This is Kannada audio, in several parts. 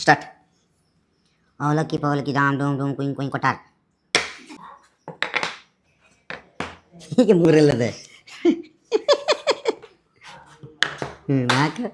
ಸ್ಟಾರ್ಟ್. ಅವಲಕ್ಕಿ ಪವಲಕ್ಕಿ ಡಾಮ್ ಡೂಮ್ ಡೂಮ್ ಕುಯ್ ಕುಯ್ ಕೊಟ್ಟಾರ. ಹೀಗೆ ಮೂರಲ್ಲದೆ 4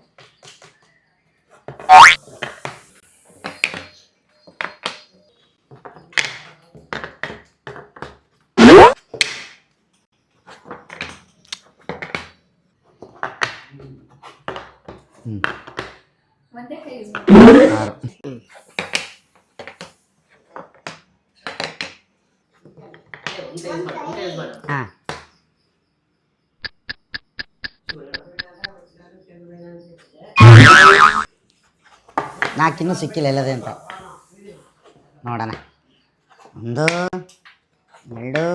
ಹಾಂ ನಾಲ್ಕಿನ್ನೂ ಸಿಕ್ಕಿಲ್ಲ ಎಲ್ಲದೆ ಅಂತ ನೋಡೋಣ. 1 2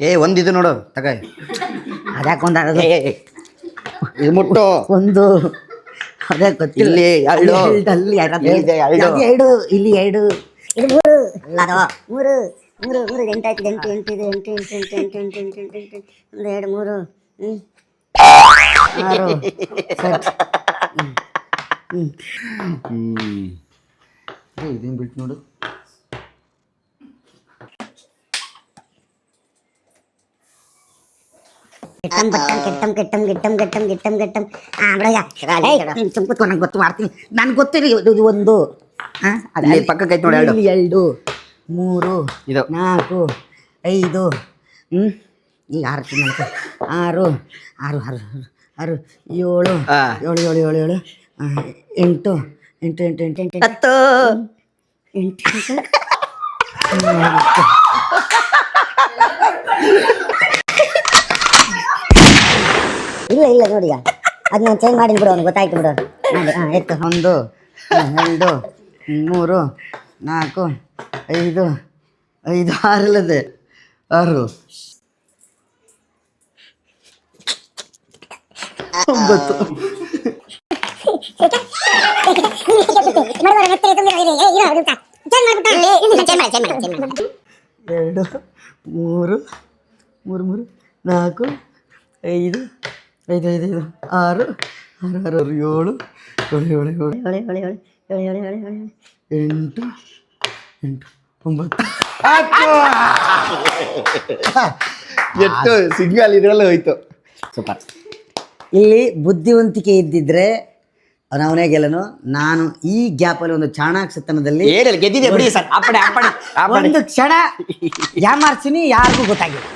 3 ಒಂದಿದು ನೋಡು ತಗ. ಅದ್ಯಾಕೊಂದು ಇದು ಮುಟ್ಟು ಒಂದು ಅದೇ ಗೊತ್ತಿಲ್ಲ. ಅಲ್ಲಿ ಎರಡು ಇಲ್ಲಿ 2 ಇದು 3 ಅಲ್ಲ 3 3 3 8 ಆಯ್ತು. 8 8 ಇದೆ 8 8 8 8 8 8 8 1 2 3 6 ಇದೇನು ಬಿಟ್ಟು ನೋಡು. ನಂಗೆ ಗೊತ್ತು ಮಾಡ್ತೀನಿ. ನನ್ಗೆ ಗೊತ್ತಿರಿ ಇದು ಒಂದು ಪಕ್ಕಕ್ಕೆ ಐತೆ ನೋಡಿ. 2 3 4 5 ಈಗ 6 6 6 6 6 7 7 7 7 7 8 8 8 8 10 ಇಲ್ಲ ಇಲ್ಲ ನೋಡಿ, ಅದು ನಾನು ಚೇಂಜ್ ಮಾಡಿ ಬಿಡು, ಅವ್ನು ಗೊತ್ತಾಯ್ತು ಬಿಡು. ಹಾಂ ಎತ್ತು. 1 2 3 4 5 5 6 ಇಲ್ಲದೆ 6 9 2 3 3 4 5 5 5 6 6 6 7 7 8 8 ಸಿಗ್ನಲ್ ಇದರಲ್ಲೇ ಹೋಯ್ತು. ಸೂಪರ್. ಇಲ್ಲಿ ಬುದ್ಧಿವಂತಿಕೆ ಇದ್ದಿದ್ರೆ ಅವನೇ ಗೆಲ್ಲನು. ನಾನು ಈ ಗ್ಯಾಪಲ್ಲಿ ಒಂದು ಚಾಣಾಕ್ಷತನದಲ್ಲಿ ಗೆದ್ದಿದ್ದೆ ಬಿಡಿ ಸರ್. ಒಂದು ಕ್ಷಣ ಯಾಮಾರ್ಸಿನಿ, ಯಾರಿಗೂ ಗೊತ್ತಾಗಿಲ್ಲ.